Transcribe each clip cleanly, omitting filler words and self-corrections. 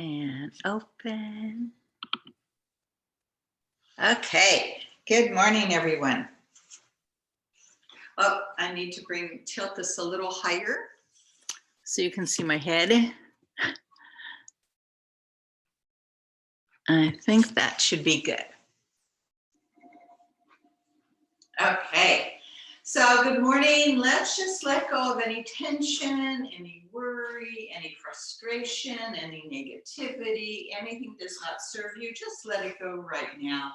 And open. Okay, good morning, everyone. Oh, I need to tilt this a little higher so you can see my head. I think that should be good. Okay, so good morning. Let's just let go of any tension, any worry, any frustration, any negativity, anything does not serve you. Just let it go right now.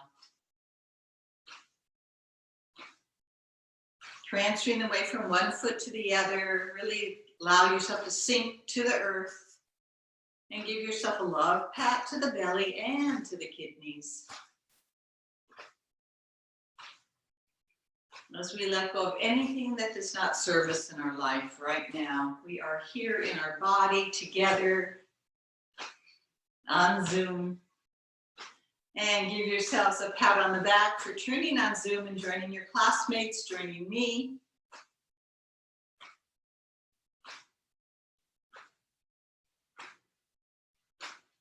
Transferring the weight from one foot to the other. Really allow yourself to sink to the earth and give yourself a love pat to the belly and to the kidneys. As we let go of anything that does not serve us in our life right now, we are here in our body together on Zoom. And give yourselves a pat on the back for turning on Zoom and joining your classmates, joining me.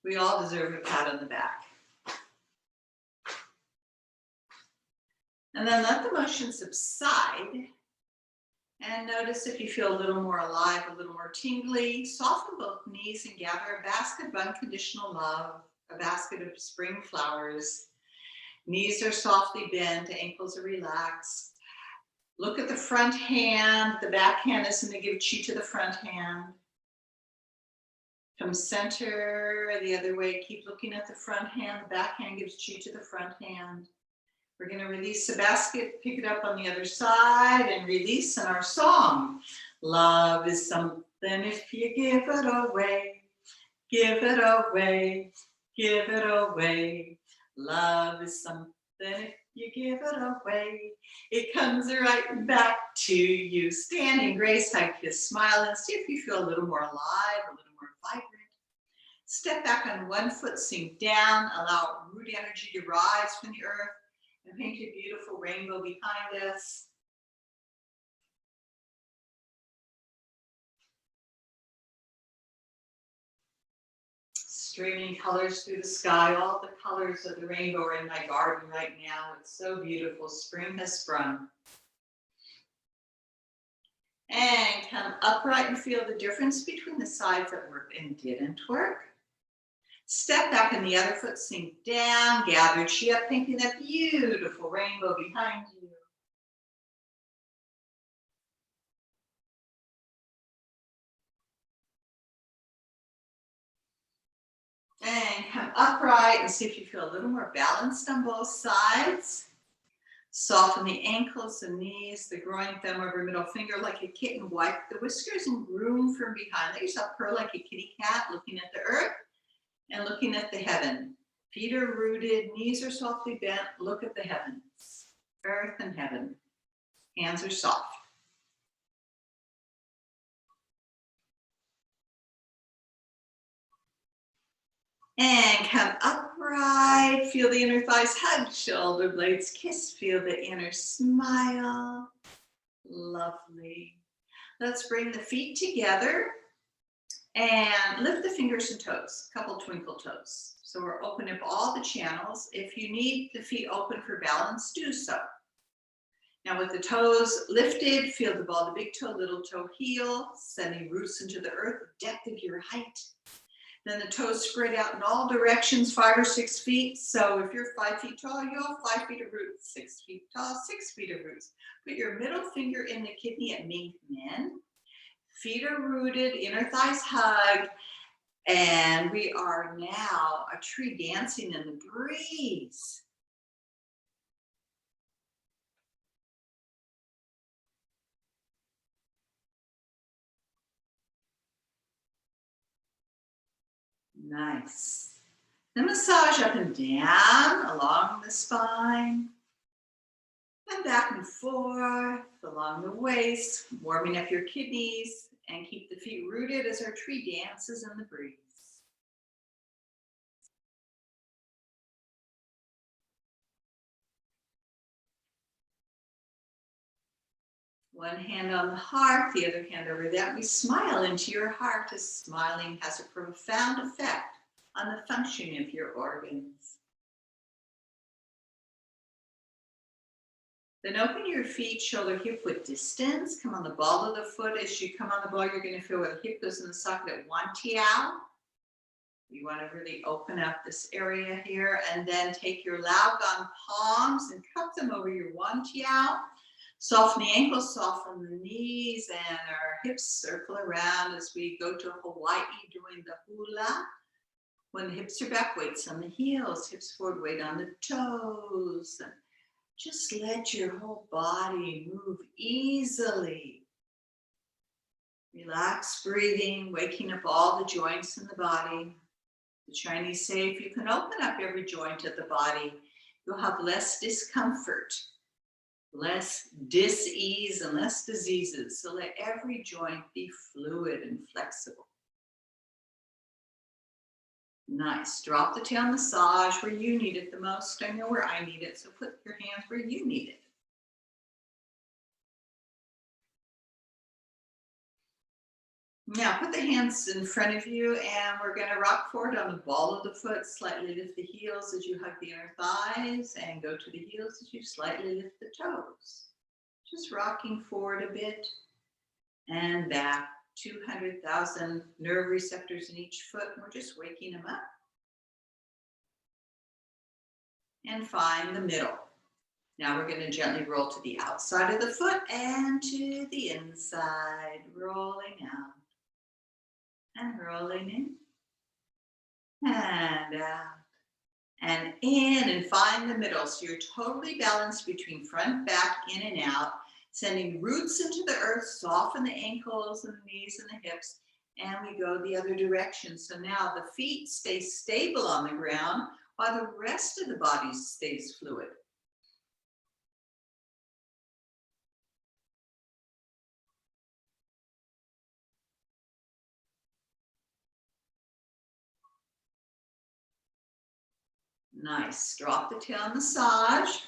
We all deserve a pat on the back. And then let the motion subside. And notice if you feel a little more alive, a little more tingly. Soften both knees and gather a basket of unconditional love, a basket of spring flowers. Knees are softly bent, ankles are relaxed. Look at the front hand. The back hand is going to give chi to the front hand. From center the other way, keep looking at the front hand. The back hand gives chi to the front hand. We're going to release the basket, pick it up on the other side, and release in our song. Love is something if you give it away. Give it away. Give it away. Love is something if you give it away. It comes right back to you. Standing grace, hug, kiss, smile, and see if you feel a little more alive, a little more vibrant. Step back on one foot, sink down, allow root energy to rise from the earth, and paint a beautiful rainbow behind us. Streaming colors through the sky. All the colors of the rainbow are in my garden right now. It's so beautiful. Spring has sprung. And come upright and feel the difference between the sides that worked and didn't work. Step back on the other foot, sink down, gather chi up, painting that beautiful rainbow behind you. And come upright and see if you feel a little more balanced on both sides. Soften the ankles, the knees, the groin, thumb over middle finger like a kitten. Wipe the whiskers and groom from behind. Let yourself purr like a kitty cat, looking at the earth and looking at the heaven. Feet are rooted, knees are softly bent. Look at the heavens, earth and heaven. Hands are soft. And come upright, feel the inner thighs hug, shoulder blades kiss, feel the inner smile. Lovely. Let's bring the feet together and lift the fingers and toes, a couple twinkle toes. So we're opening up all the channels. If you need the feet open for balance, do so. Now with the toes lifted, feel the ball of the big toe, little toe heel, sending roots into the earth, depth of your height. Then the toes spread out in all directions, 5 or 6 feet. So if you're 5 feet tall, you have 5 feet of roots. 6 feet tall, 6 feet of roots. Put your middle finger in the kidney at Ming Men. Feet are rooted, inner thighs hug. And we are now a tree dancing in the breeze. Nice. Then massage up and down along the spine. And back and forth along the waist, warming up your kidneys, and keep the feet rooted as our tree dances in the breeze. One hand on the heart, the other hand over that. We smile into your heart as smiling has a profound effect on the functioning of your organs. Then open your feet, shoulder, hip width distance. Come on the ball of the foot. As you come on the ball, you're going to feel where the hip goes in the socket at one tiao. You want to really open up this area here, and then take your Laogan palms and cup them over your one tiao. Soften the ankles, soften the knees, and our hips circle around as we go to Hawaii doing the hula. When the hips are back, weights on the heels, hips forward, weight on the toes. And just let your whole body move easily. Relax breathing, waking up all the joints in the body. The Chinese say if you can open up every joint of the body, you'll have less discomfort, less dis-ease, and less diseases. So let every joint be fluid and flexible. Nice. Drop the tail massage where you need it the most. I know where I need it, so put your hands where you need it. Now put the hands in front of you, and we're going to rock forward on the ball of the foot. Slightly lift the heels as you hug the inner thighs, and go to the heels as you slightly lift the toes. Just rocking forward a bit and back. 200,000 nerve receptors in each foot, and we're just waking them up. And find the middle. Now we're going to gently roll to the outside of the foot and to the inside, rolling out and rolling in and out and in, and find the middle. So you're totally balanced between front, back, in and out. Sending roots into the earth, soften the ankles and the knees and the hips, and we go the other direction. So now the feet stay stable on the ground while the rest of the body stays fluid. Nice. Drop the tail massage.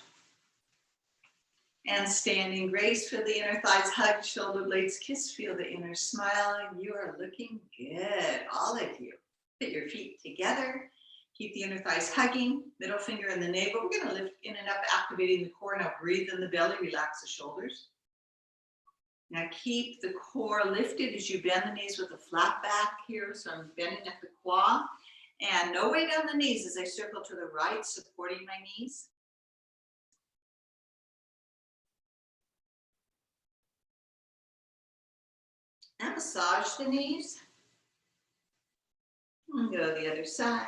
And standing grace, feel the inner thighs hug, shoulder blades kiss, feel the inner smile. You are looking good, all of you. Put your feet together. Keep the inner thighs hugging, middle finger in the navel. We're going to lift in and up, activating the core. Now breathe in the belly, relax the shoulders. Now keep the core lifted as you bend the knees with a flat back here. So I'm bending at the quad. And no weight on the knees as I circle to the right, supporting my knees. And massage the knees. And go the other side.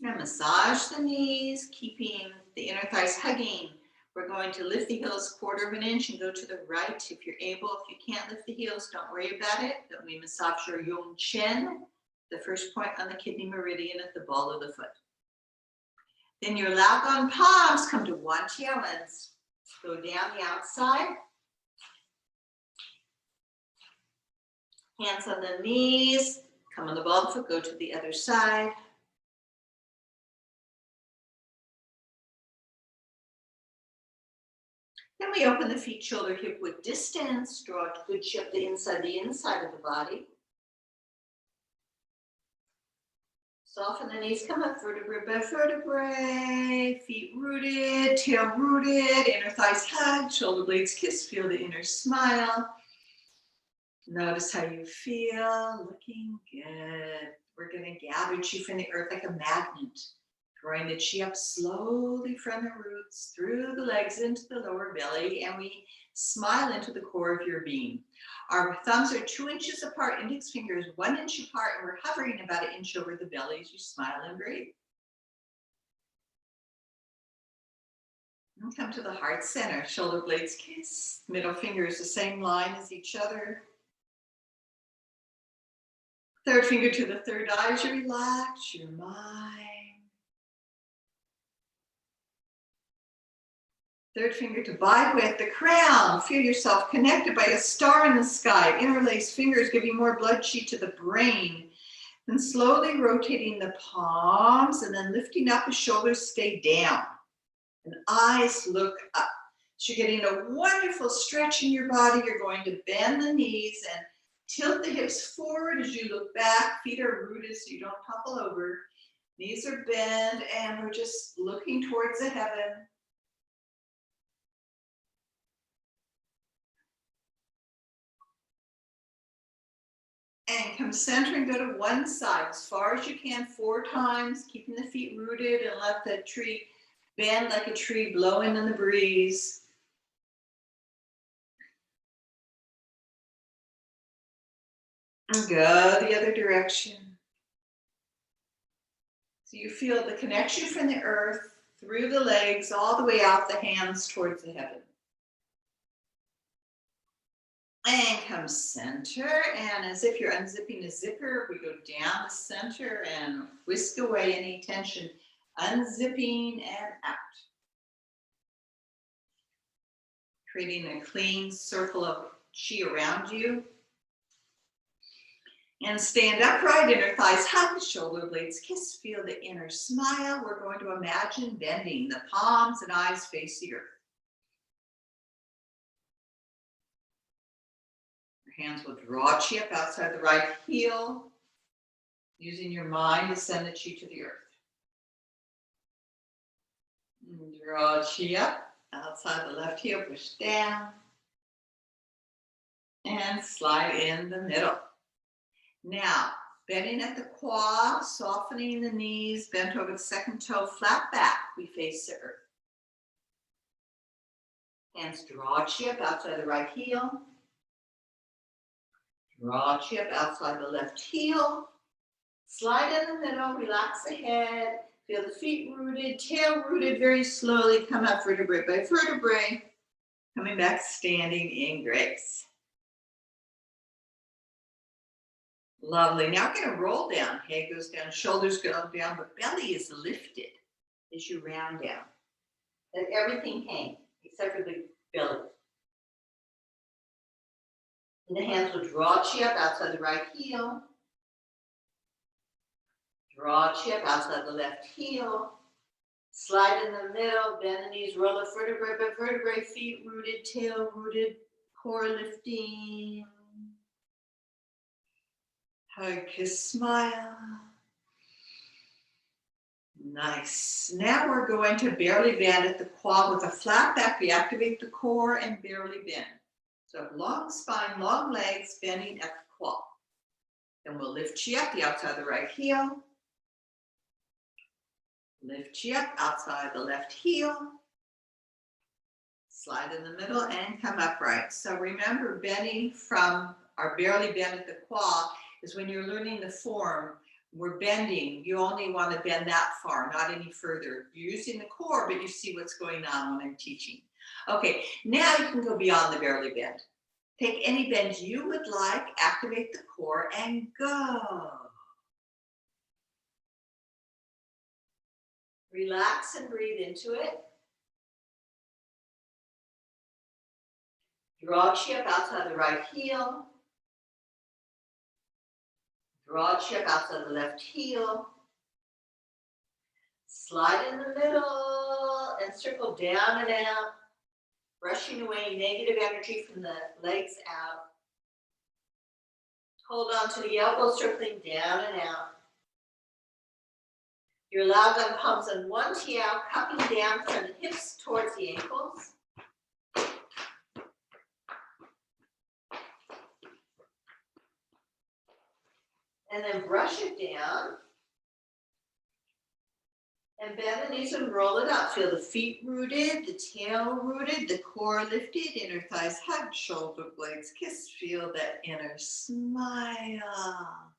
And massage the knees, keeping the inner thighs hugging. We're going to lift the heels 1/4 of an inch and go to the right if you're able. If you can't lift the heels, don't worry about it. Then we massage your Yong Chen, the first point on the kidney meridian at the ball of the foot. Then your Laogan palms come to one tiao and go down the outside. Hands on the knees, come on the ball of the foot, go to the other side. Then we open the feet, shoulder, hip width distance, draw a good shift the inside of the body. Soften the knees, come up vertebrae by vertebrae, feet rooted, tail rooted, inner thighs hug, shoulder blades kiss, feel the inner smile. Notice how you feel, looking good. We're going to gather chi from the earth like a magnet, drawing the chi up slowly from the roots, through the legs into the lower belly, and we smile into the core of your being. Our thumbs are 2 inches apart, index fingers 1 inch apart, and we're hovering about 1 inch over the belly as you smile and breathe. And come to the heart center, shoulder blades kiss, middle fingers the same line as each other. Third finger to the third eye as you relax your mind. Third finger to bide with the crown. Feel yourself connected by a star in the sky. Interlace fingers giving more blood chi to the brain. Then slowly rotating the palms and then lifting up as shoulders stay down. And eyes look up. So you're getting a wonderful stretch in your body. You're going to bend the knees and tilt the hips forward as you look back. Feet are rooted so you don't topple over. Knees are bent, and we're just looking towards the heaven. And come center and go to one side as far as you can 4 times, keeping the feet rooted, and let the tree bend like a tree blowing in the breeze. And go the other direction. So you feel the connection from the earth through the legs, all the way out the hands towards the heaven. And come center, and as if you're unzipping a zipper, we go down the center and whisk away any tension, unzipping and out. Creating a clean circle of chi around you. And stand upright, inner thighs hug, shoulder blades kiss, feel the inner smile. We're going to imagine bending, the palms and eyes face the earth. Your hands will draw chi up outside the right heel, using your mind to send the chi to the earth. And draw chi up outside the left heel, push down, and slide in the middle. Now, bending at the quad, softening the knees, bent over the second toe, flat back, we face the earth. Hands draw chi up outside the right heel. Draw chi up outside the left heel. Slide in the middle, relax the head. Feel the feet rooted, tail rooted, very slowly come up vertebrae by vertebrae. Coming back, standing in grace. Lovely. Now we're going to roll down. Head goes down, shoulders go down, but belly is lifted as you round down. Let everything hang except for the belly. And the hands will draw chi up outside the right heel. Draw chi up outside the left heel. Slide in the middle, bend the knees, roll it vertebrae by vertebrae, feet rooted, tail rooted, core lifting. Hug, kiss, smile. Nice. Now we're going to barely bend at the quad with a flat back. We activate the core and barely bend. So long spine, long legs, bending at the quad. Then we'll lift chi up the outside of the right heel. Lift chi up outside the left heel. Slide in the middle and come upright. So remember, bending from our barely bend at the quad is when you're learning the form, we're bending. You only want to bend that far, not any further. You're using the core, but you see what's going on when I'm teaching. Okay, now you can go beyond the barely bend. Take any bend you would like, activate the core, and go. Relax and breathe into it. Draw chi up outside the right heel. Draw chi up outside the left heel. Slide in the middle and circle down and out, brushing away negative energy from the legs out. Hold on to the elbows, circling down and out. You're allowed on palms on one tiao, cupping down from the hips towards the ankles. And then brush it down. And bend the knees and roll it up. Feel the feet rooted, the tail rooted, the core lifted, inner thighs hug, shoulder blades kiss. Feel that inner smile.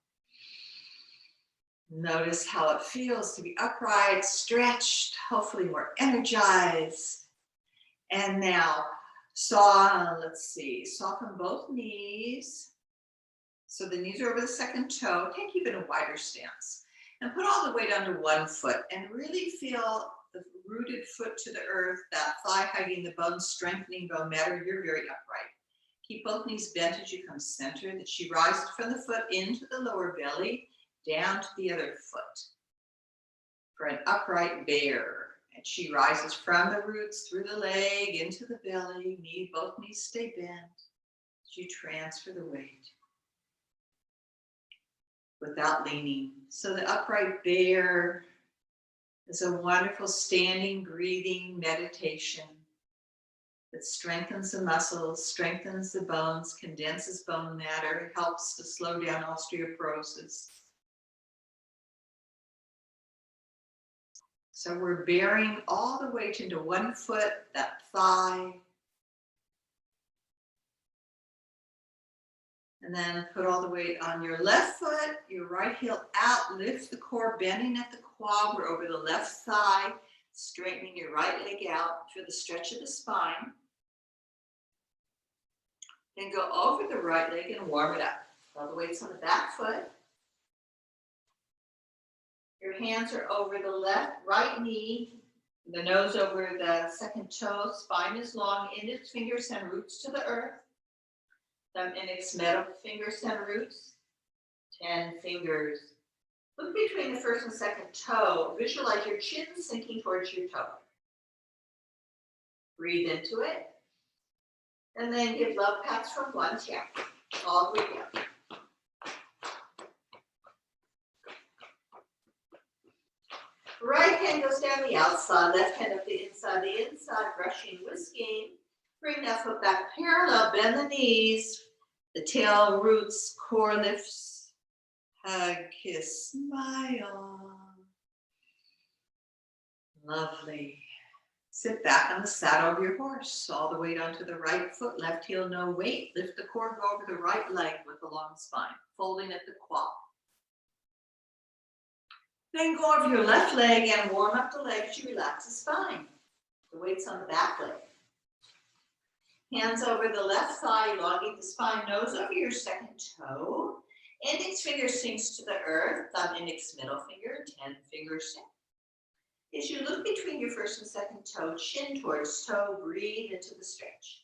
Notice how it feels to be upright, stretched, hopefully more energized. And now, soften both knees. So the knees are over the second toe. Take even a wider stance. And put all the weight under one foot and really feel the rooted foot to the earth, that thigh hugging the bone, strengthening bone matter. You're very upright. Keep both knees bent as you come center. That she rises from the foot into the lower belly, down to the other foot for an upright bear. And she rises from the roots through the leg into the belly. Both knees stay bent. As you transfer the weight without leaning. So the upright bear is a wonderful standing, breathing meditation that strengthens the muscles, strengthens the bones, condenses bone matter, helps to slow down osteoporosis. So we're bearing all the weight into one foot, that thigh. And then put all the weight on your left foot, your right heel out, lift the core, bending at the quad. We're over the left thigh, straightening your right leg out for the stretch of the spine. Then go over the right leg and warm it up. All the weight's on the back foot. Your hands are over the right knee, the nose over the second toe, spine is long, index fingers send roots to the earth. Thumb, index, middle finger send roots. 10 fingers. Look between the first and second toe. Visualize your chin sinking towards your toe. Breathe into it. And then give love pats from 1 to 10. All the way down. Right hand goes down the outside, left hand up the inside, brushing, whisking. Bring that foot back parallel, bend the knees, the tail roots, core lifts, hug, kiss, smile. Lovely. Sit back on the saddle of your horse, all the weight onto the right foot, left heel, no weight. Lift the core, go over the right leg with a long spine, folding at the quad. Then go over your left leg and warm up the leg as you relax the spine. The weight's on the back leg. Hands over the left thigh, elongate the spine, nose over your second toe. Index finger sinks to the earth, thumb, index, middle finger, 10 fingers sink. As you look between your first and second toe, chin towards toe, breathe into the stretch.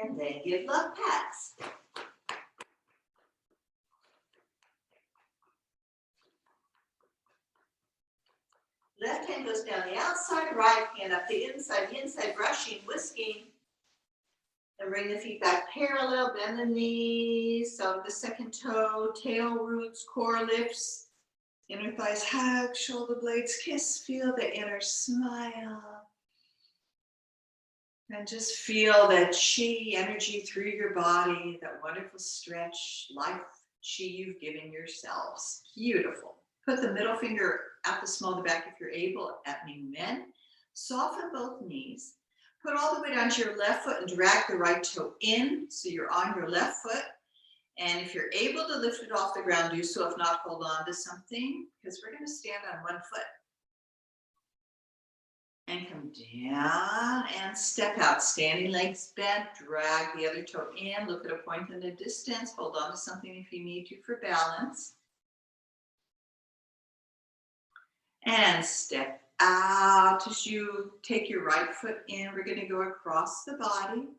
And then give love pats. Left hand goes down the outside, right hand up the inside brushing, whisking. And bring the feet back parallel, bend the knees, so the second toe, tail roots, core lifts, inner thighs hug, shoulder blades kiss, feel the inner smile. And just feel that chi energy through your body, that wonderful stretch, life chi you've given yourselves. Beautiful. Put the middle finger at the small of the back if you're able, at Ming Men. Soften both knees. Put all the weight onto your left foot and drag the right toe in, so you're on your left foot. And if you're able to lift it off the ground, do so. If not, hold on to something, because we're going to stand on one foot. And come down and step out. Standing legs bent, drag the other toe in, look at a point in the distance, hold on to something if you need to for balance. And step out as you take your right foot in. We're going to go across the body.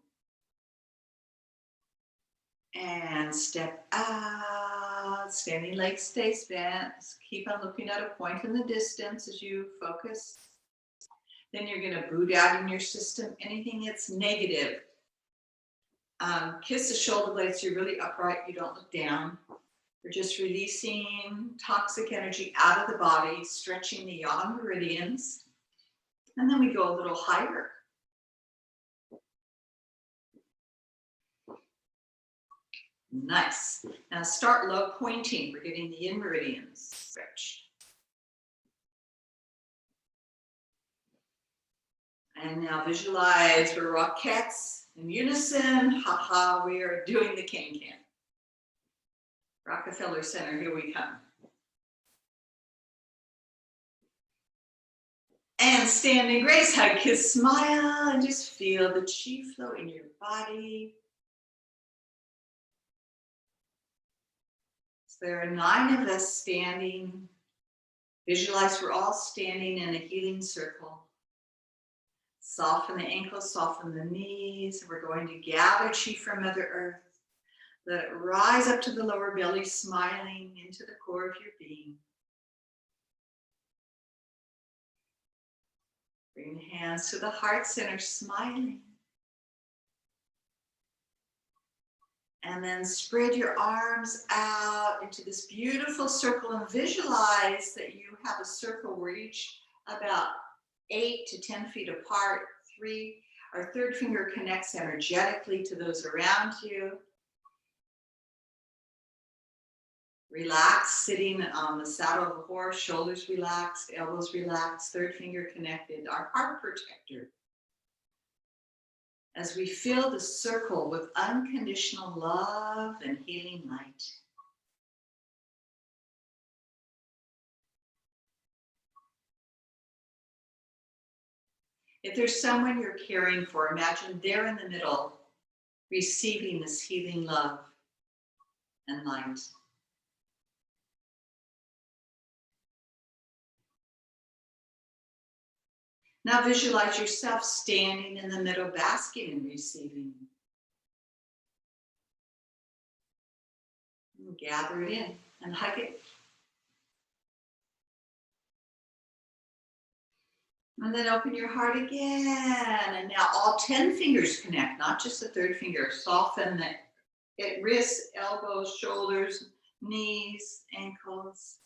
And step out. Standing leg stays bent. Keep on looking at a point in the distance as you focus. Then you're going to boot out in your system anything that's negative. Kiss the shoulder blades so you're really upright. You don't look down. We're just releasing toxic energy out of the body, stretching the yang meridians. And then we go a little higher. Nice. Now start low pointing. We're getting the yin meridians stretched. And now visualize we're Rockettes in unison. Haha, we are doing the can-can. Rockefeller Center, here we come. And standing grace, hug, kiss, smile, and just feel the chi flow in your body. So there are 9 of us standing. Visualize we're all standing in a healing circle. Soften the ankles, soften the knees. We're going to gather chi from Mother Earth. Let it rise up to the lower belly, smiling into the core of your being. Bring the hands to the heart center, smiling. And then spread your arms out into this beautiful circle and visualize that you have a circle where each about 8 to 10 feet apart. Our third finger connects energetically to those around you. Relax, sitting on the saddle of a horse, shoulders relaxed, elbows relaxed, third finger connected, our heart protector. As we fill the circle with unconditional love and healing light. If there's someone you're caring for, imagine they're in the middle, receiving this healing love and light. Now visualize yourself standing in the middle, basking and receiving. And gather it in and hug it. And then open your heart again. And now all 10 fingers connect, not just the third finger. Soften the wrists, elbows, shoulders, knees, ankles.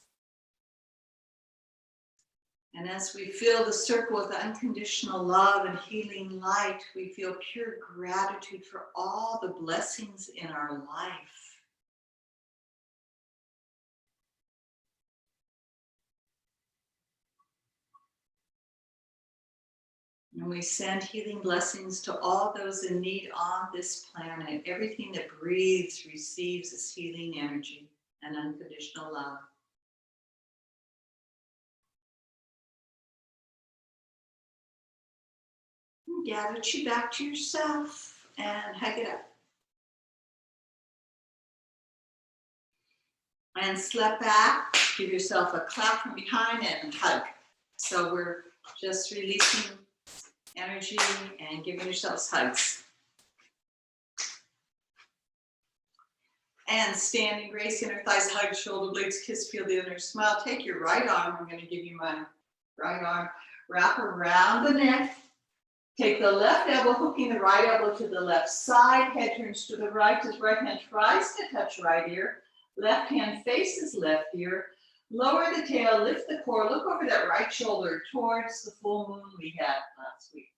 And as we fill the circle with unconditional love and healing light, we feel pure gratitude for all the blessings in our life. And we send healing blessings to all those in need on this planet. Everything that breathes receives this healing energy and unconditional love. And gather you back to yourself and hug it up. And slip back, give yourself a clap from behind and hug. So we're just releasing energy and giving yourselves hugs. And standing, grace, inner thighs, hug, shoulder blades, kiss, feel the inner smile. Take your right arm. I'm going to give you my right arm. Wrap around the neck. Take the left elbow, hooking the right elbow to the left side. Head turns to the right as right hand tries to touch right ear. Left hand faces left ear. Lower the tail, lift the core, look over that right shoulder towards the full moon we had last week.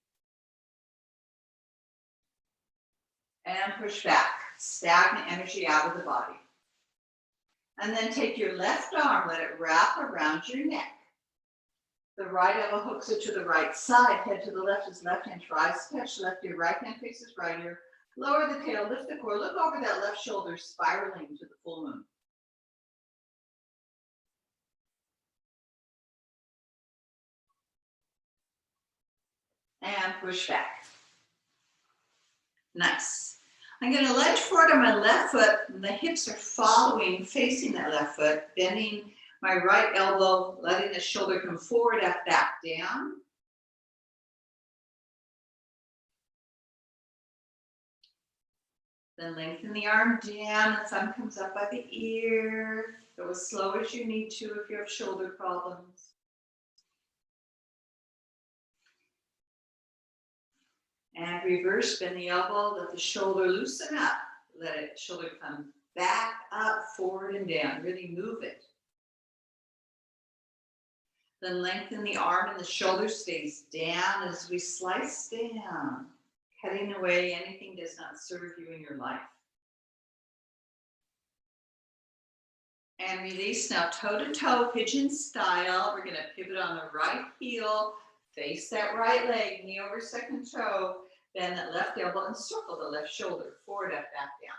And push back, stagnant energy out of the body. And then take your left arm, let it wrap around your neck. The right elbow hooks it to the right side, head to the left as left hand tries to touch left ear, right hand faces right ear. Lower the tail, lift the core, look over that left shoulder, spiraling to the full moon. And push back. Nice. I'm going to lunge forward on my left foot, and the hips are following, facing that left foot, bending my right elbow, letting the shoulder come forward, up, back, down. Then lengthen the arm down, the thumb comes up by the ear. Go as slow as you need to if you have shoulder problems. And reverse, bend the elbow, let the shoulder loosen up. Let it, shoulder come back, up, forward, and down. Really move it. Then lengthen the arm and the shoulder stays down as we slice down, cutting away anything that does not serve you in your life. And release now, toe to toe, pigeon style. We're going to pivot on the right heel, face that right leg, knee over second toe, bend that left elbow and circle the left shoulder, forward, up, back, down.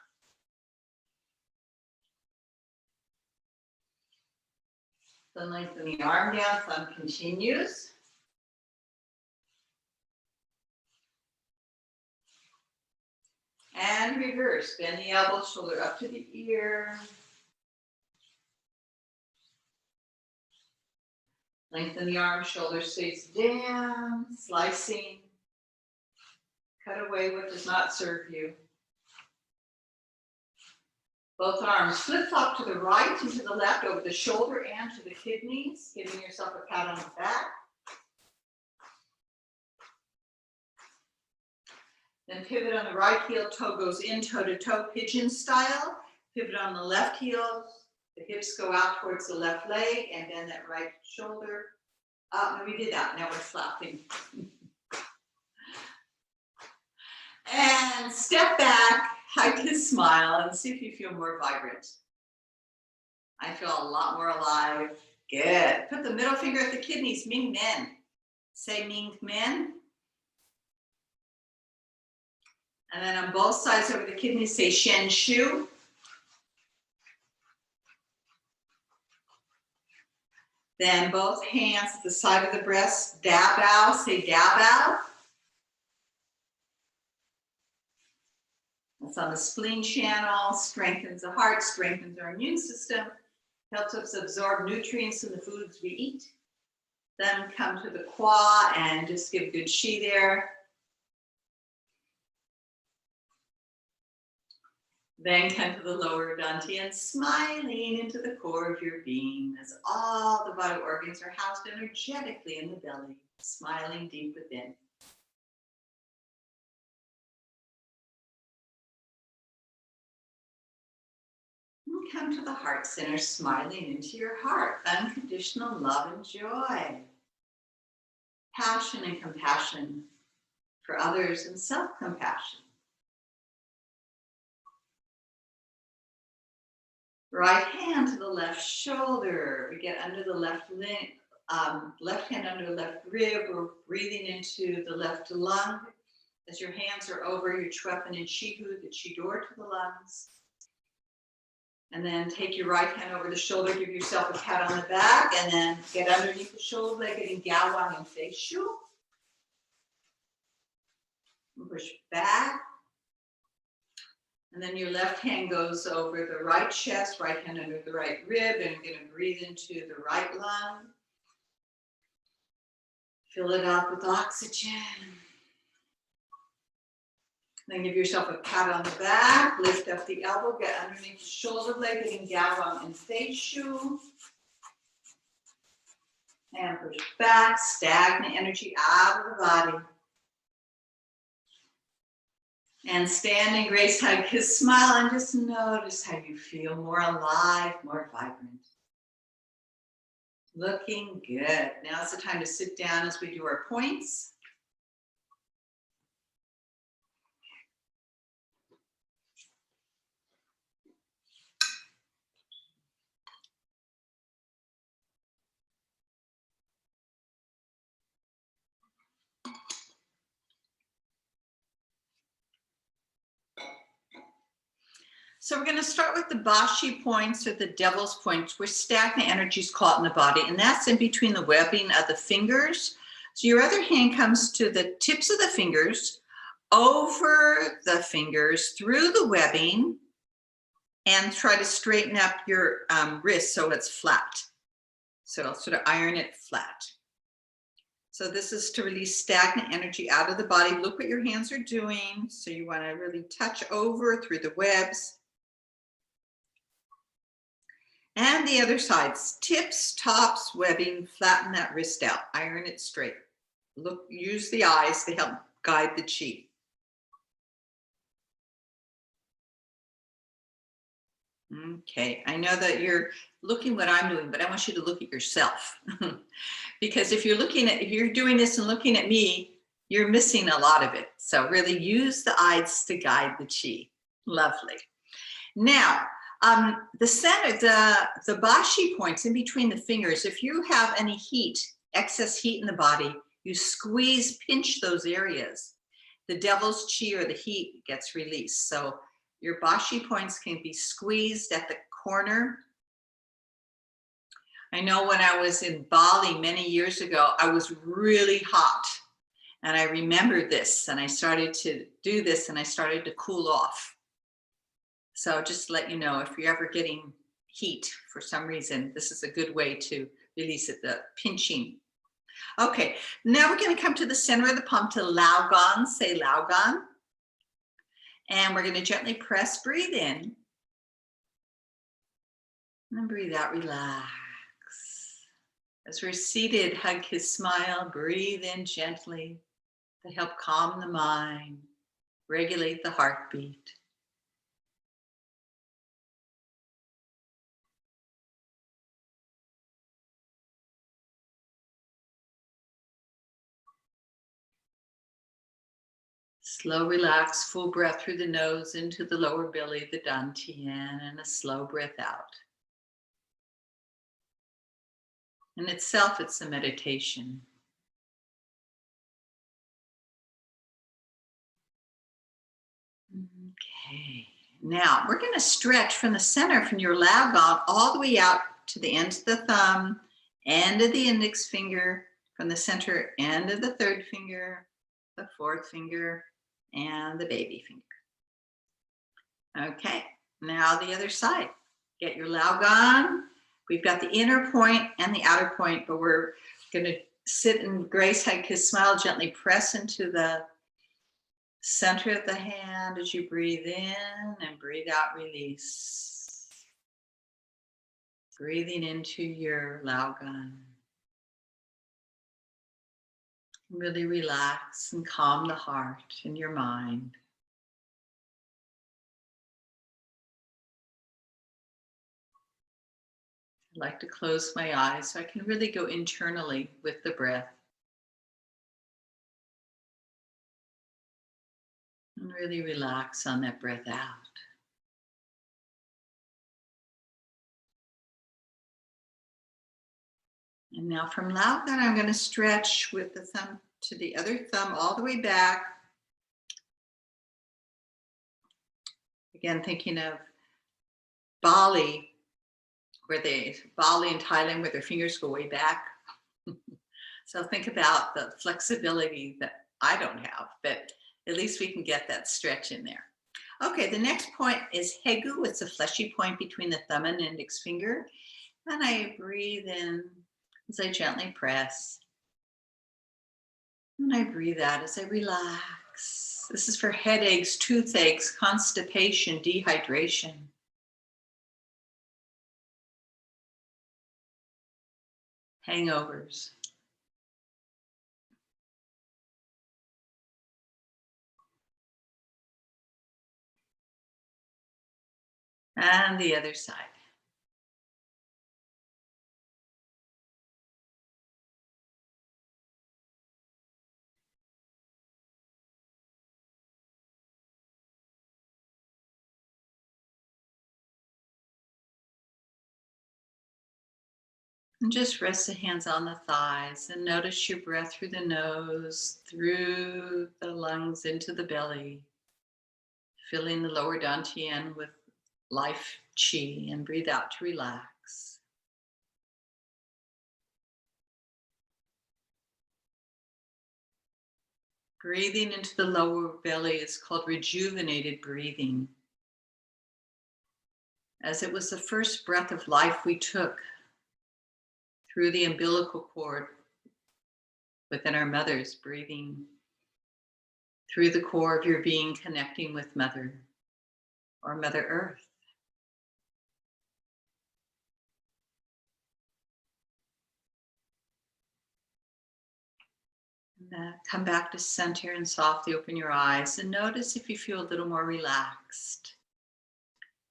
Then lengthen the arm down, thumb continues. And reverse, bend the elbow, shoulder up to the ear. Lengthen the arm, shoulder stays down, slicing. Cut away what does not serve you. Both arms flip-flop to the right and to the left, over the shoulder and to the kidneys, giving yourself a pat on the back. Then pivot on the right heel, toe goes in, toe to toe, pigeon style. Pivot on the left heel, the hips go out towards the left leg, and bend that right shoulder. No, we did that. Now we're flapping. And step back, hug and smile, and see if you feel more vibrant. I feel a lot more alive. Good. Put the middle finger at the kidneys, Ming Men. Say Ming Men. And then on both sides over the kidneys, say Shen Shu. Then both hands at the side of the breast, Da Bao, say Da Bao. That's on the spleen channel, strengthens the heart, strengthens our immune system, helps us absorb nutrients in the foods we eat. Then come to the Kwa and just give good Qi there. Then come to the lower dantian, smiling into the core of your being as all the vital organs are housed energetically in the belly, smiling deep within. And come to the heart center, smiling into your heart, unconditional love and joy, passion and compassion for others, and self-compassion. Right hand to the left shoulder. We get under the left leg, left hand under the left rib. We're breathing into the left lung. As your hands are over your Chuefen and Shihu, the Qi door to the lungs. And then take your right hand over the shoulder, give yourself a pat on the back, and then get underneath the shoulder blade, getting Gawang and Fei Shu. And push back. And then your left hand goes over the right chest, right hand under the right rib, and you're going to breathe into the right lung. Fill it up with oxygen. Then give yourself a pat on the back, lift up the elbow, get underneath the shoulder blade, getting Gawang and Fei Shu. And push back, stagnant energy out of the body. And stand in grace, hug, kiss, smile, and just notice how you feel more alive, more vibrant. Looking good. Now it's the time to sit down as we do our points. So we're going to start with the Bashi points, or the devil's points, where stagnant energy is caught in the body, and that's in between the webbing of the fingers. So your other hand comes to the tips of the fingers, over the fingers, through the webbing, and try to straighten up your wrist so it's flat. So sort of iron it flat. So this is to release stagnant energy out of the body. Look what your hands are doing. So you want to really touch over through the webs. And the other sides, tips, tops, webbing, flatten that wrist out, iron it straight. Look, use the eyes to help guide the Qi. Okay, I know that you're looking what I'm doing, but I want you to look at yourself. Because if you're doing this and looking at me, you're missing a lot of it. So really use the eyes to guide the Qi. Lovely. Now, the center, the Bashi points in between the fingers, if you have any heat, excess heat in the body, you squeeze, pinch those areas. The devil's Qi, or the heat, gets released. So your Bashi points can be squeezed at the corner. I know when I was in Bali many years ago, I was really hot. And I remember this, and I started to do this, and I started to cool off. So just to let you know, if you're ever getting heat for some reason, this is a good way to release it, the pinching. Okay, now we're going to come to the center of the palm to Lao Gan, say Lao Gan. And we're going to gently press, breathe in. And breathe out, relax. As we're seated, hug, kiss, smile, breathe in gently to help calm the mind. regulate the heartbeat. Slow, relax, full breath through the nose into the lower belly, the dantian, and a slow breath out. In itself, it's a meditation. Okay, now we're going to stretch from the center, from your lagon, all the way out to the end of the thumb, end of the index finger, from the center end of the third finger, the fourth finger, and the baby finger. Okay, now the other side. Get your lagon. We've got the inner point and the outer point, but we're going to sit in grace, hug, kiss, smile, gently press into the center of the hand as you breathe in and breathe out, release. Breathing into your lagon. Really relax and calm the heart and your mind. I like to close my eyes so I can really go internally with the breath. And really relax on that breath out. And now from lagon, I'm going to stretch with the thumb to the other thumb all the way back. Again, thinking of Bali in Thailand, where their fingers go way back. So think about the flexibility that I don't have, but at least we can get that stretch in there. Okay, the next point is Hegu. It's a fleshy point between the thumb and index finger. And I breathe in as I gently press. And I breathe out as I relax. This is for headaches, toothaches, constipation, dehydration. Hangovers. And the other side. And just rest the hands on the thighs and notice your breath through the nose, through the lungs, into the belly. Filling the lower dantian with life chi, and breathe out to relax. Breathing into the lower belly is called rejuvenated breathing, as it was the first breath of life we took through the umbilical cord within our mothers, breathing through the core of your being, connecting with Mother or Mother Earth. And come back to center and softly open your eyes and notice if you feel a little more relaxed.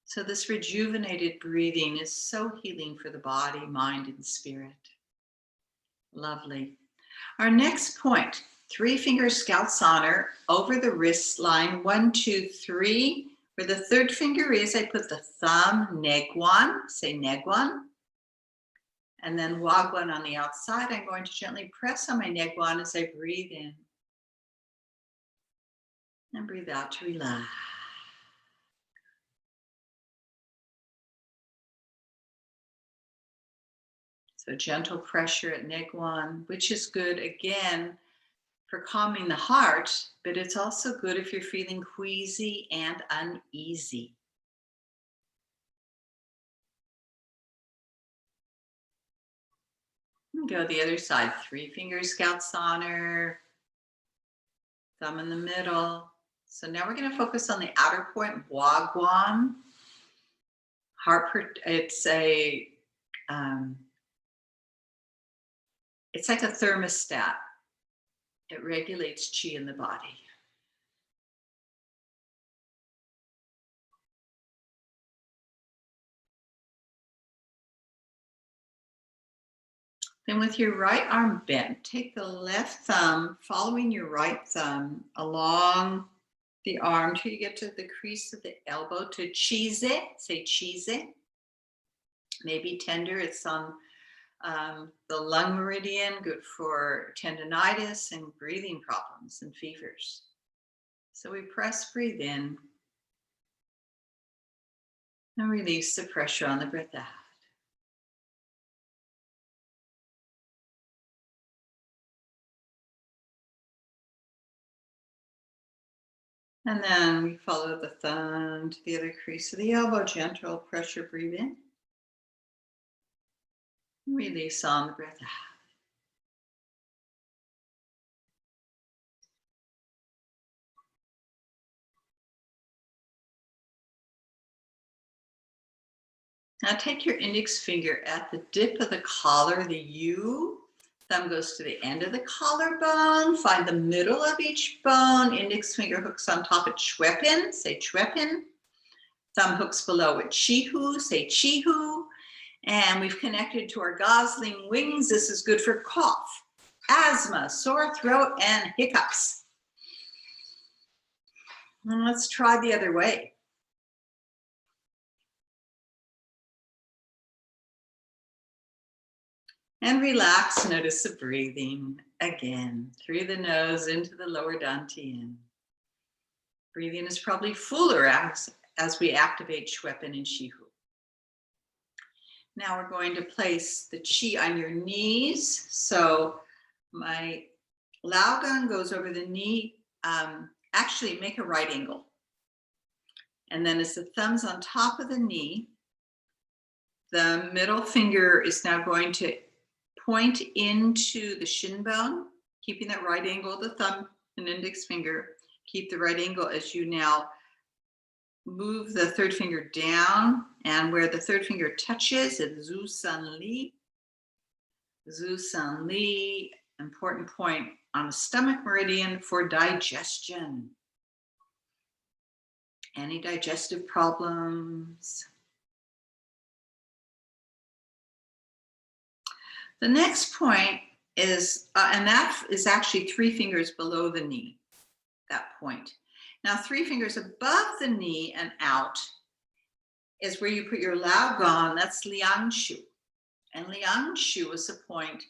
So this rejuvenated breathing is so healing for the body, mind, and spirit. Lovely. Our next point, 3-finger Scouts Honor over the wrist line, 1, 2, 3. Where the third finger is, I put the thumb, Negwan, say Negwan. And then Wagwan on the outside. I'm going to gently press on my Negwan as I breathe in. And breathe out to relax. So gentle pressure at Negwan, which is good, again, for calming the heart, but it's also good if you're feeling queasy and uneasy. And go the other side, 3-finger Scouts Honor, thumb in the middle. So now we're going to focus on the outer point, Wagwan. It's like a thermostat. It regulates chi in the body. Then with your right arm bent, take the left thumb, following your right thumb along the arm till you get to the crease of the elbow to cheese it. Say cheese it. Maybe tender. It's on the lung meridian, good for tendonitis and breathing problems and fevers. So we press, breathe in, and release the pressure on the breath out. And then we follow the thumb to the other crease of the elbow, gentle pressure, breathe in. Release on the breath out. Now take your index finger at the dip of the collar, the U. Thumb goes to the end of the collarbone. Find the middle of each bone. Index finger hooks on top at Schweppen. Say Schweppen. Thumb hooks below at Chihu. Say Chihu. And we've connected to our gosling wings. This is good for cough, asthma, sore throat, and hiccups. And let's try the other way. And relax, notice the breathing again, through the nose into the lower dantian. Breathing is probably fuller as we activate Schweppen and Shihu. Now we're going to place the chi on your knees. So my Lao gun goes over the knee. Actually, make a right angle. And then as the thumb's on top of the knee, the middle finger is now going to point into the shin bone, keeping that right angle of the thumb and index finger. Keep the right angle as you now move the third finger down, and where the third finger touches, it's Zhu San Li. Zhu San Li, important point on the stomach meridian for digestion. Any digestive problems? The next point is, and that is actually 3 fingers below the knee, that point. Now 3 fingers above the knee and out is where you put your Lao Gong, that's Liang Shu. And Liang Shu is a point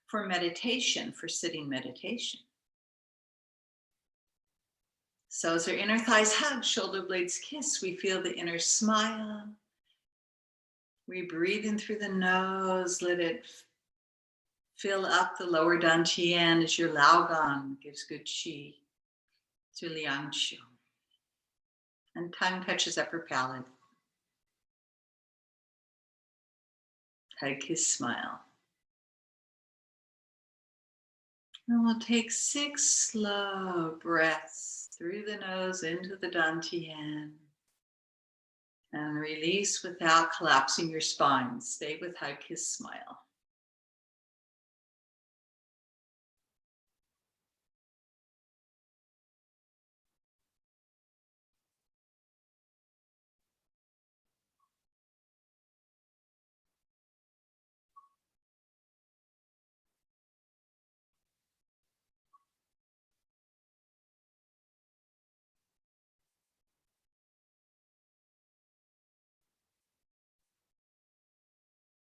for meditation, for sitting meditation. So as our inner thighs hug, shoulder blades kiss, we feel the inner smile. We breathe in through the nose, let it fill up the lower dantian as your Lao Gong gives good qi to Liang Shu. And tongue touches upper palate. Hug, kiss, smile. And we'll take 6 slow breaths through the nose into the dantian. And release without collapsing your spine. Stay with hug, kiss, smile.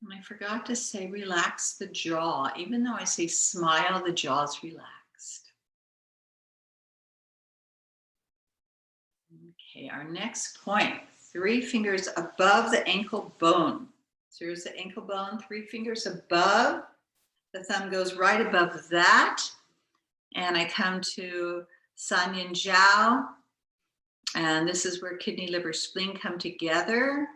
And I forgot to say, relax the jaw. Even though I say smile, the jaw is relaxed. Okay, our next point, 3 fingers above the ankle bone. So here's the ankle bone, 3 fingers above. The thumb goes right above that. And I come to San Yin Jiao. And this is where kidney, liver, spleen come together.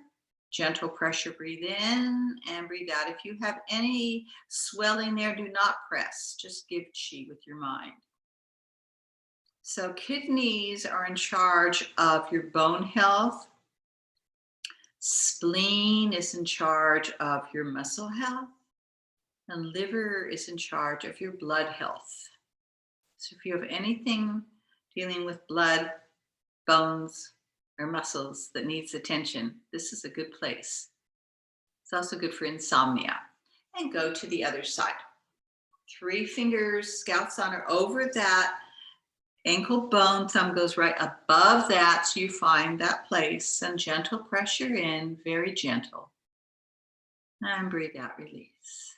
Gentle pressure, breathe in and breathe out. If you have any swelling there, do not press. Just give qi with your mind. So kidneys are in charge of your bone health. Spleen is in charge of your muscle health. And liver is in charge of your blood health. So if you have anything dealing with blood, bones, or muscles that needs attention, this is a good place. It's also good for insomnia. and go to the other side. 3 fingers, scouts on or over that ankle bone, thumb goes right above that, so you find that place, and gentle pressure in, very gentle. And breathe out, release.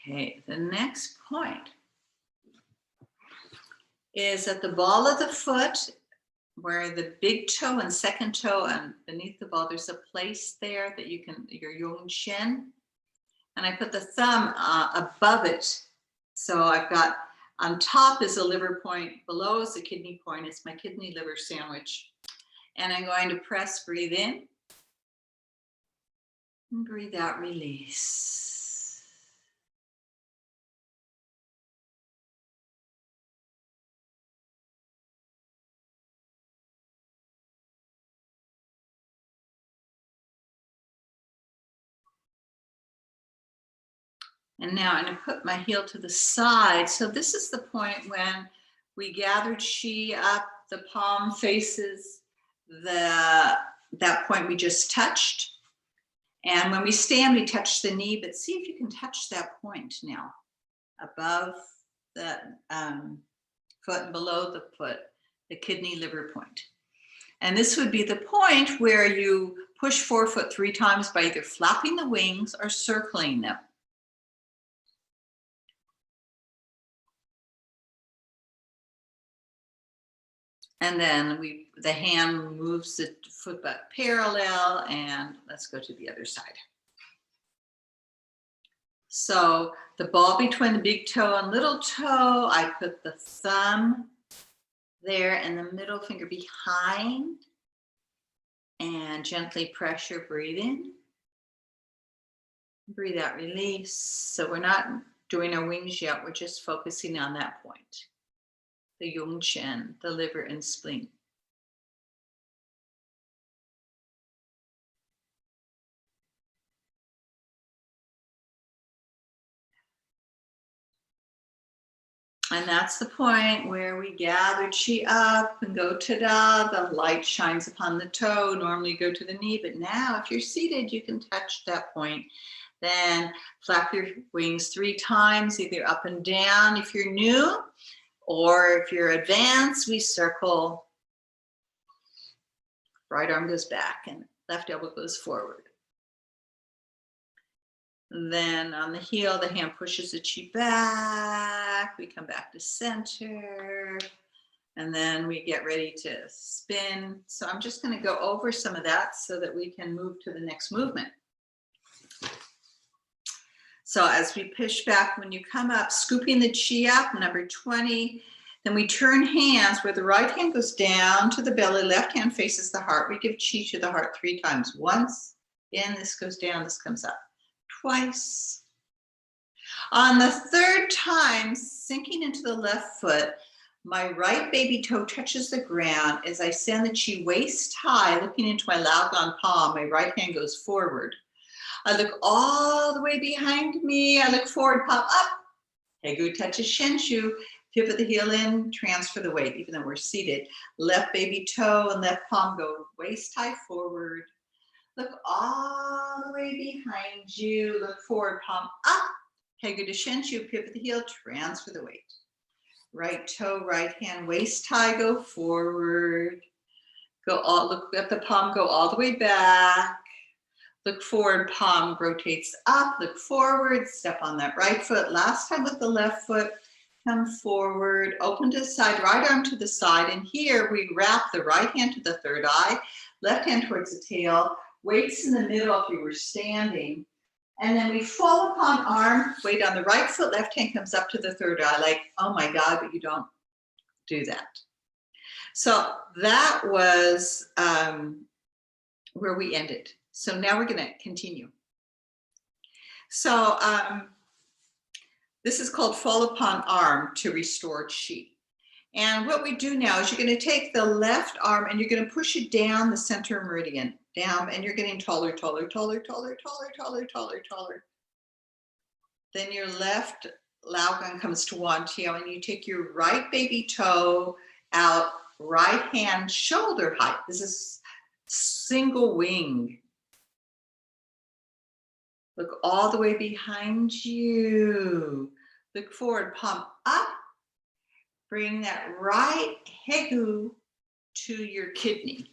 Okay, the next point is at the ball of the foot, where the big toe and second toe and beneath the ball, there's a place there that you can, your Yong Shin. And I put the thumb above it. So I've got, on top is a liver point, below is a kidney point. It's my kidney liver sandwich. And I'm going to press, breathe in. And breathe out, release. And now I'm going to put my heel to the side. So this is the point when we gathered Qi up, the palm faces that point we just touched. And when we stand, we touch the knee, but see if you can touch that point now, above the foot and below the foot, the kidney liver point. And this would be the point where you push forefoot 3 times by either flapping the wings or circling them. And then the hand moves the foot back parallel, and let's go to the other side. So the ball between the big toe and little toe, I put the thumb there and the middle finger behind, and gently pressure, breathe in. Breathe out, release. So we're not doing our wings yet, we're just focusing on that point. The Yong Chen, the liver and spleen. And that's the point where we gather Qi up and go ta-da. The light shines upon the toe. Normally go to the knee, but now if you're seated, you can touch that point. Then flap your wings 3 times, either up and down if you're new, or if you're advanced, we circle. Right arm goes back and left elbow goes forward. And then on the heel, the hand pushes the Qi back. We come back to center. And then we get ready to spin. So I'm just going to go over some of that so that we can move to the next movement. So as we push back, when you come up, scooping the Qi up, number 20, then we turn hands where the right hand goes down to the belly, left hand faces the heart. We give Qi to the heart 3 times. Once, in, this goes down, this comes up. Twice. On the 3rd time, sinking into the left foot, my right baby toe touches the ground. As I send the Qi waist high, looking into my Laogan palm, my right hand goes forward. I look all the way behind me. I look forward, pop up. Hegu touches Shenshu. Pivot the heel in, transfer the weight, even though we're seated. Left baby toe and left palm go waist high forward. Look all the way behind you. Look forward, palm up. Hegu to Shenshu. Pivot the heel, transfer the weight. Right toe, right hand, waist high, go forward. Look at the palm, go all the way back. Look forward, palm rotates up, look forward, step on that right foot. Last time with the left foot, come forward, open to the side, right arm to the side. And here we wrap the right hand to the 3rd eye, left hand towards the tail, weights in the middle if we were standing. And then we fall upon arm, weight on the right foot, left hand comes up to the 3rd eye, like, oh my God, but you don't do that. So that was where we ended. So now we're going to continue. So this is called fall upon arm to restore Qi. And what we do now is you're going to take the left arm and you're going to push it down the center meridian, down, and you're getting taller, taller, taller, taller, taller, taller, taller, taller. Then your left Laogan comes to Wantiao, and you take your right baby toe out, right hand shoulder height. This is single wing. Look all the way behind you. Look forward, palm up. Bring that right hegu to your kidney.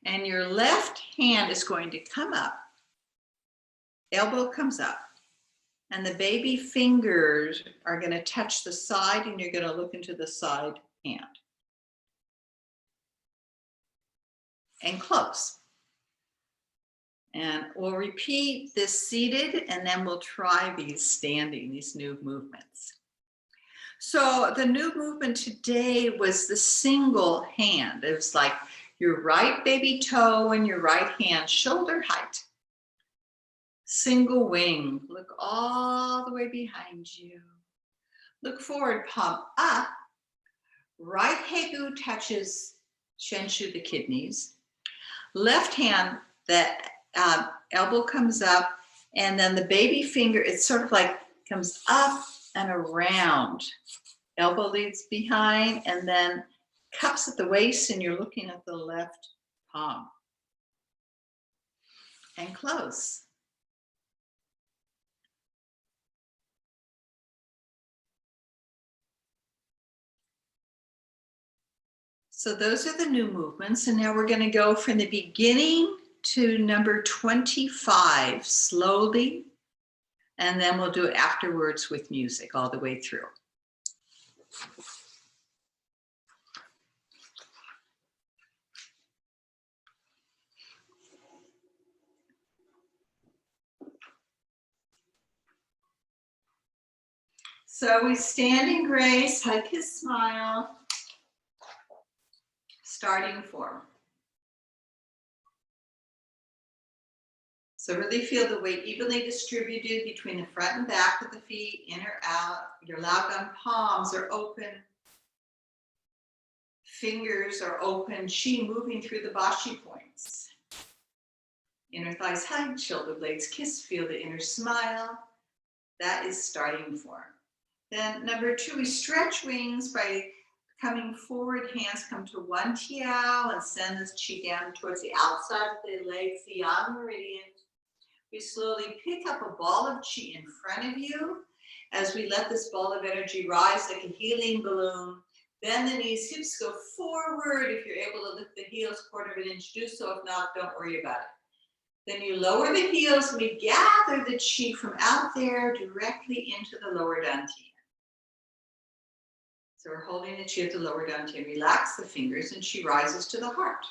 And your left hand is going to come up. Elbow comes up. And the baby fingers are going to touch the side, and you're going to look into the side hand. And close. And we'll repeat this seated, and then we'll try these standing, these new movements. So the new movement today was the single hand. It was like your right baby toe and your right hand shoulder height. Single wing. Look all the way behind you. Look forward, palm up. Right hegu touches shenshu, the kidneys. Left hand, that elbow comes up, and then the baby finger, it's sort of like comes up and around. Elbow leads behind, and then cups at the waist, and you're looking at the left palm. And close. So those are the new movements, and now we're going to go from the beginning to number 25 slowly, and then we'll do it afterwards with music all the way through. So we stand in grace, hug his smile, starting form. So really feel the weight evenly distributed between the front and back of the feet, in or out. Your Laogan palms are open. Fingers are open. Qi moving through the bashi points. Inner thighs hug, shoulder blades kiss. Feel the inner smile. That is starting form. Then number 2, we stretch wings by coming forward. Hands come to Wantiao and send this qi down towards the outside of the legs, the yang meridian. We slowly pick up a ball of qi in front of you as we let this ball of energy rise like a helium balloon. Bend the knees, hips go forward. If you're able to lift the heels 1/4 inch, do so. If not, don't worry about it. Then you lower the heels, and we gather the qi from out there directly into the lower dantian. So we're holding the qi at the lower dantian. Relax the fingers, and qi rises to the heart.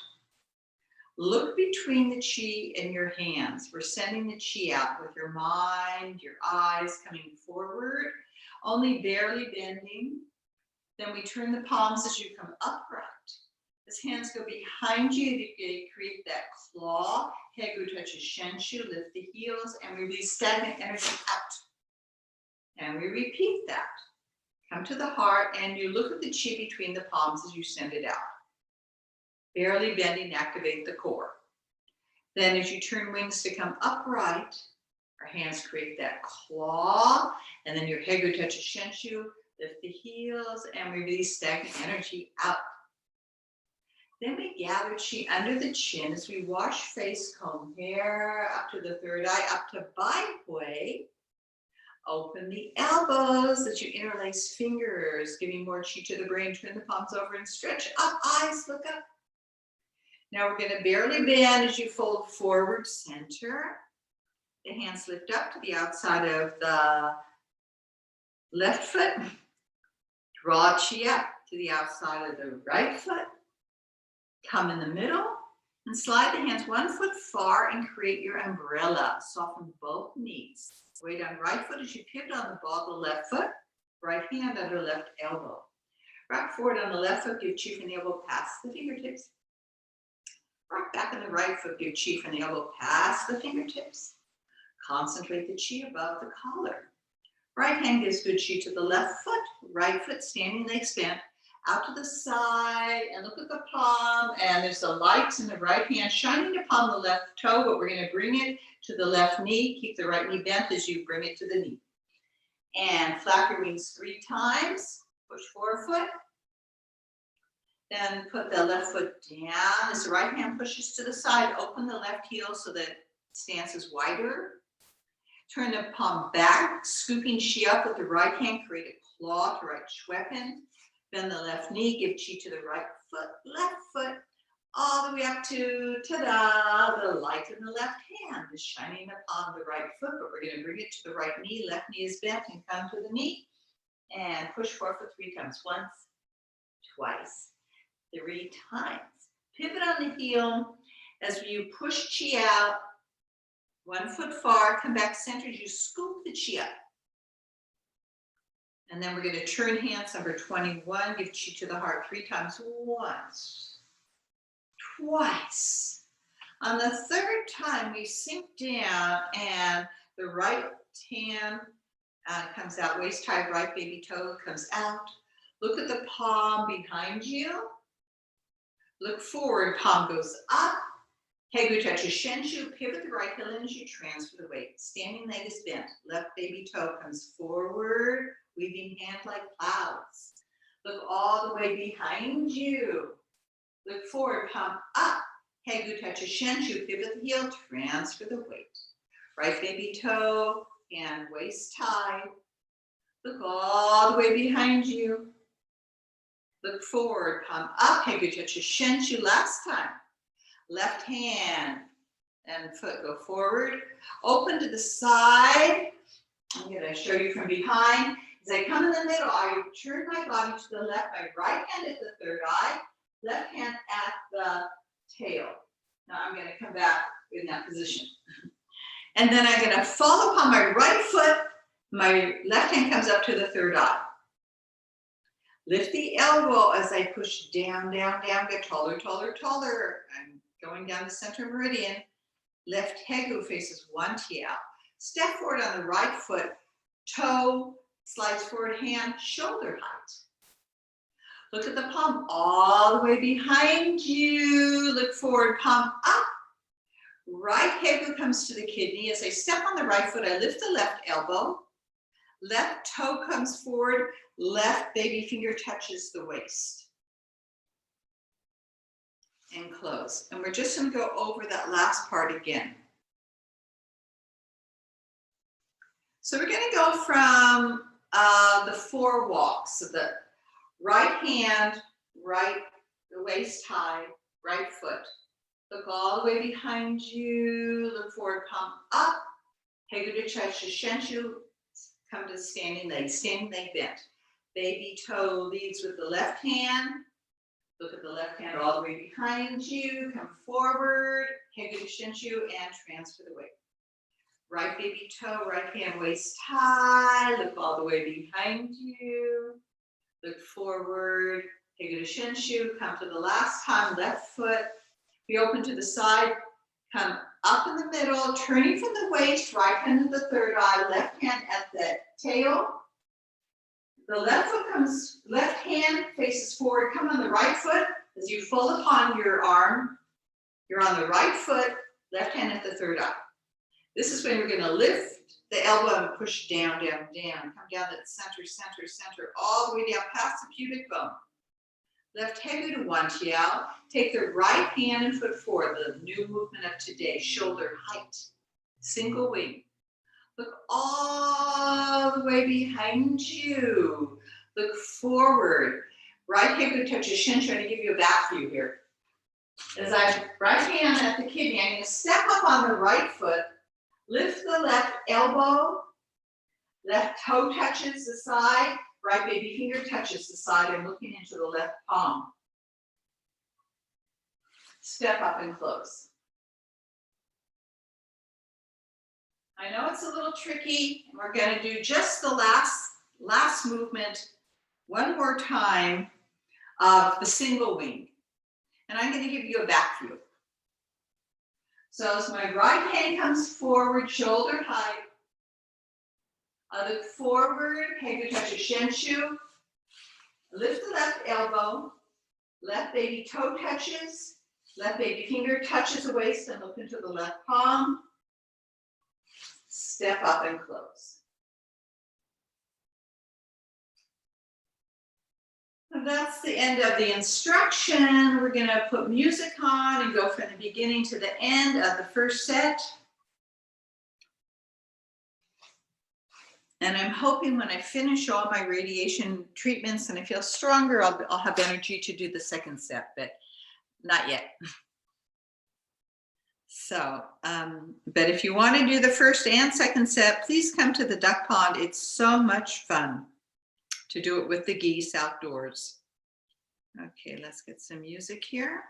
Look between the qi and your hands. We're sending the qi out with your mind, your eyes coming forward, only barely bending. Then we turn the palms as you come upright. As hands go behind you, you create that claw. Hegu touches shenshu, lift the heels, and we release stagnant energy out. And we repeat that. Come to the heart, and you look at the qi between the palms as you send it out. Barely bending, activate the core. Then as you turn wings to come upright, our hands create that claw, and then your hegu touches shenshu, lift the heels, and we release stagnant energy out. Then we gather qi under the chin as we wash face, comb hair, up to the third eye, up to Bai Hui. Open the elbows as you interlace fingers, giving more qi to the brain. Turn the palms over and stretch up, eyes look up. Now we're going to barely bend as you fold forward, center. The hands lift up to the outside of the left foot. Draw qi up to the outside of the right foot. Come in the middle and slide the hands 1 foot far and create your umbrella. Soften both knees. Weight on right foot as you pivot on the ball, the left foot. Right hand under left elbow. Rock forward on the left foot, give qi from the elbow past the fingertips. Rock back on the right foot, give qi from the elbow past the fingertips. Concentrate the qi above the collar. Right hand gives good qi to the left foot. Right foot standing legs bent. out to the side, and look at the palm, and there's the light in the right hand shining upon the left toe, but we're going to bring it to the left knee. Keep the right knee bent as you bring it to the knee. And flap your wings 3 times. Push forward foot. Then put the left foot down as the right hand pushes to the side. Open the left heel so that stance is wider. Turn the palm back, scooping chi up with the right hand. Create a claw to right weapon. Bend the left knee, give chi to the right foot, left foot, all the way up to, ta-da, the light in the left hand is shining upon the right foot, but we're going to bring it to the right knee. Left knee is bent and come to the knee. And push forward for 3 times. Once, twice, 3 times. Pivot on the heel as you push chi out. 1 foot far, come back center as you scoop the chi up. And then we're going to turn hands, number 21, give chi to the heart 3 times. Once, twice. On the 3rd time, we sink down and the right hand comes out, waist high, right baby toe comes out. Look at the palm behind you. Look forward, palm goes up. Hegu touches Shenshu, pivot the right heel in as you transfer the weight. Standing leg is bent. Left baby toe comes forward, weaving hand like clouds. Look all the way behind you. Look forward, palm up. Hegu touches Shenshu, pivot the heel, transfer the weight. Right baby toe, hand waist high. Look all the way behind you. Look forward, palm up. Hegu touches Shenshu last time. Left hand and foot go forward. Open to the side. I'm going to show you from behind. As I come in the middle, I turn my body to the left. My right hand at the 3rd eye. Left hand at the tail. Now I'm going to come back in that position. And then I'm going to fall upon my right foot. My left hand comes up to the 3rd eye. Lift the elbow as I push down, down, down. Get taller, taller, taller. I'm going down the center meridian. Left hegu faces 1 chi out. Step forward on the right foot. Toe slides forward, hand shoulder height. Look at the palm all the way behind you. Look forward, palm up. Right hegu comes to the kidney. As I step on the right foot, I lift the left elbow. Left toe comes forward. Left baby finger touches the waist. And close. And we're just going to go over that last part again. So we're going to go from the 4 walks. So the right hand, right, the waist high, right foot. Look all the way behind you. Look forward, palm up. Hegu to Shenshu. Come to the standing leg bent. Baby toe leads with the left hand. Look at the left hand all the way behind you. Come forward. Hegu to Shenshu and transfer the weight. Right baby toe, right hand waist high. Look all the way behind you. Look forward. Hegu to Shenshu. Come to the last time. Left foot. We open to the side. Come up in the middle. Turning from the waist. Right hand at the 3rd eye. Left hand at the tail. The left foot comes, left hand faces forward. Come on the right foot. As you fold upon your arm, you're on the right foot, left hand at the 3rd eye. This is when we're going to lift the elbow and push down, down, down. Come down to the center, center, center, all the way down past the pubic bone. Left hegu to 1 chi out. Take the right hand and foot forward. The new movement of today, shoulder height. Single wing. Look all the way behind you. Look forward. Right hegu touches shin. Trying to give you a back view here. As I right hand at the kidney, I'm going to step up on the right foot. Lift the left elbow. Left toe touches the side. Right baby finger touches the side. I'm looking into the left palm. Step up and close. I know it's a little tricky. We're going to do just the last movement one more time of the single wing. And I'm going to give you a back view. So as my right hand comes forward, shoulder height, I look forward, hegu touches Shenshu, Lift the left elbow, left baby toe touches, left baby finger touches the waist and look into the left palm. Step up and close. And that's the end of the instruction. We're going to put music on and go from the beginning to the end of the first set. And I'm hoping when I finish all my radiation treatments and I feel stronger, I'll have energy to do the second set, but not yet. So, but if you want to do the first and second set, please come to the duck pond. It's so much fun to do it with the geese outdoors. Okay, let's get some music here.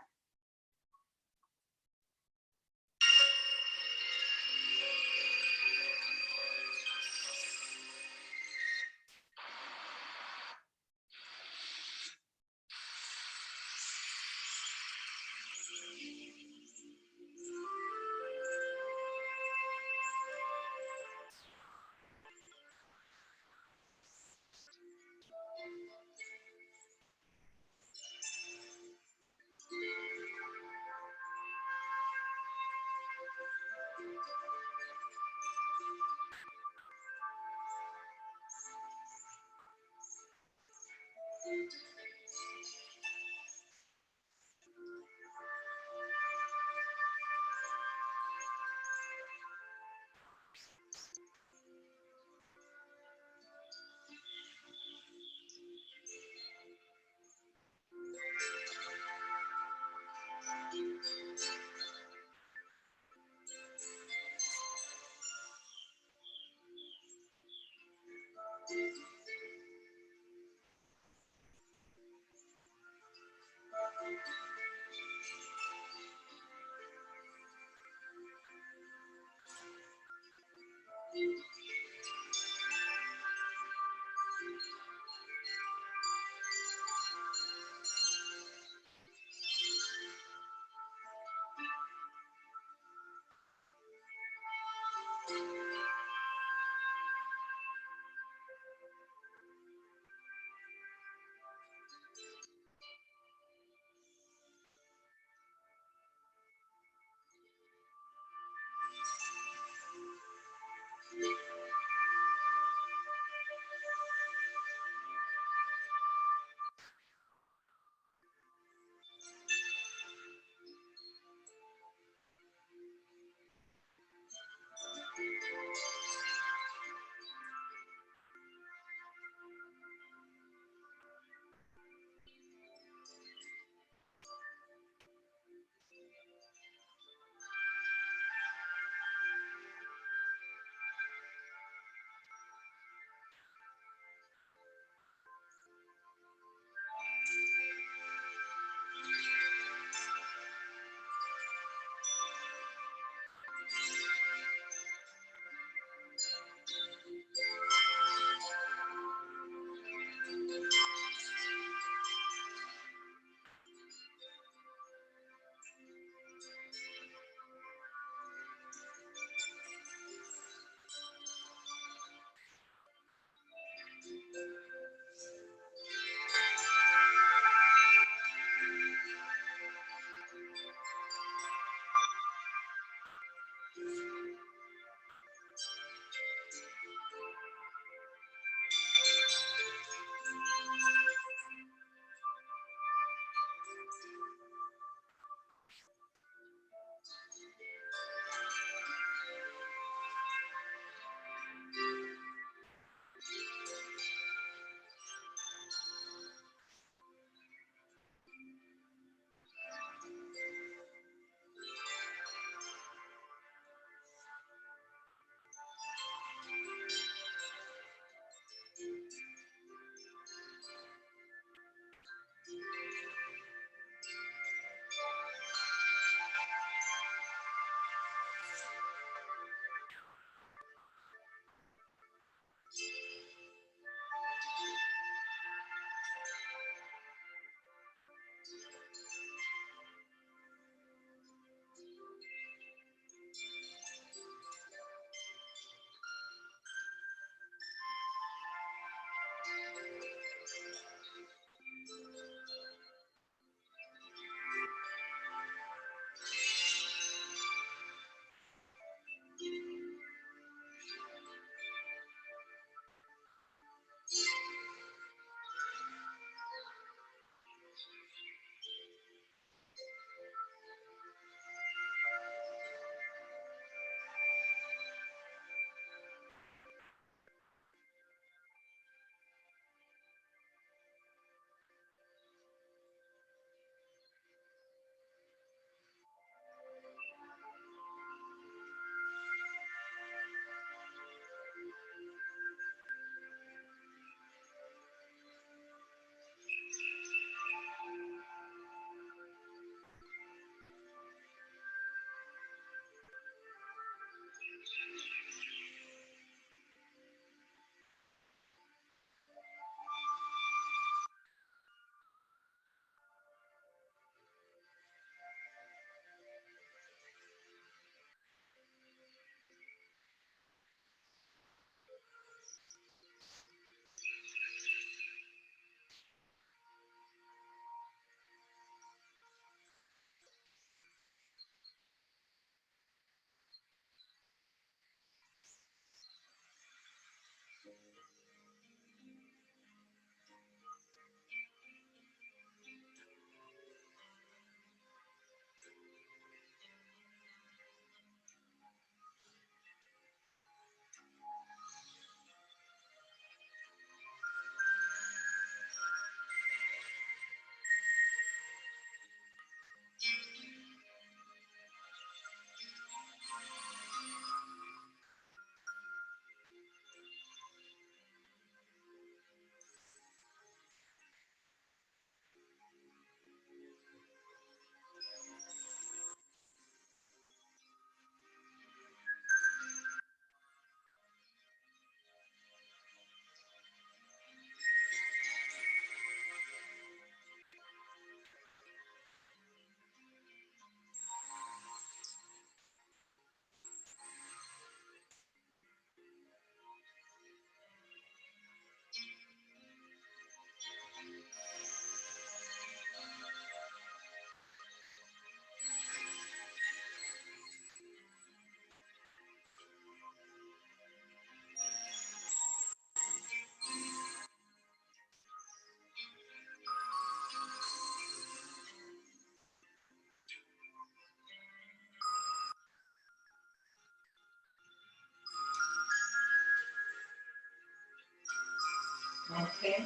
Okay.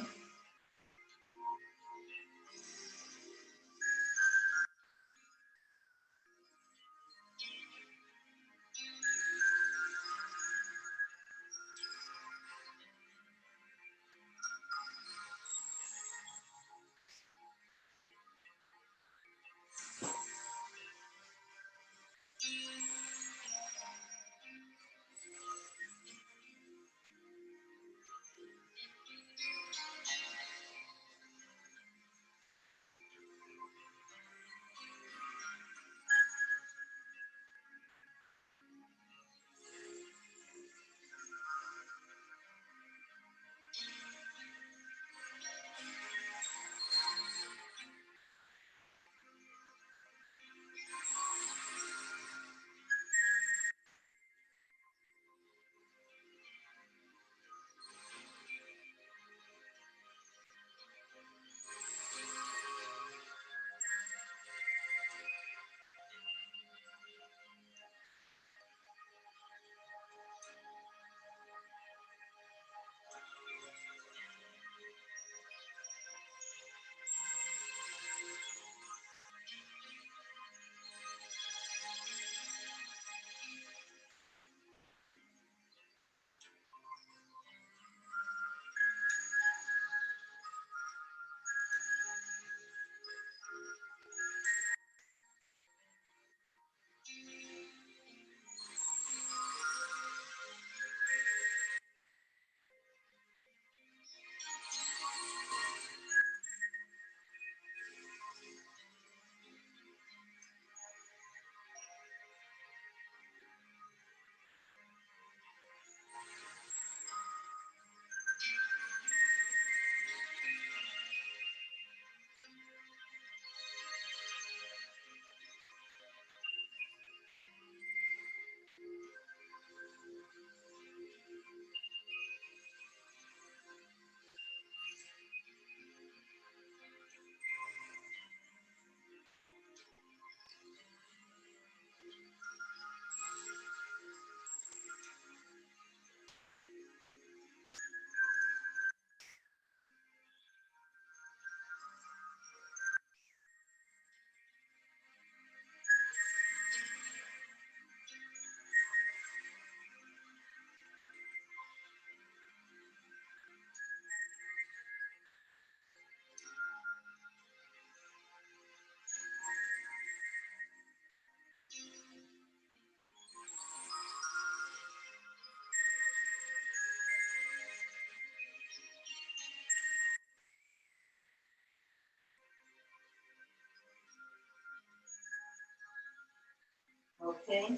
Okay.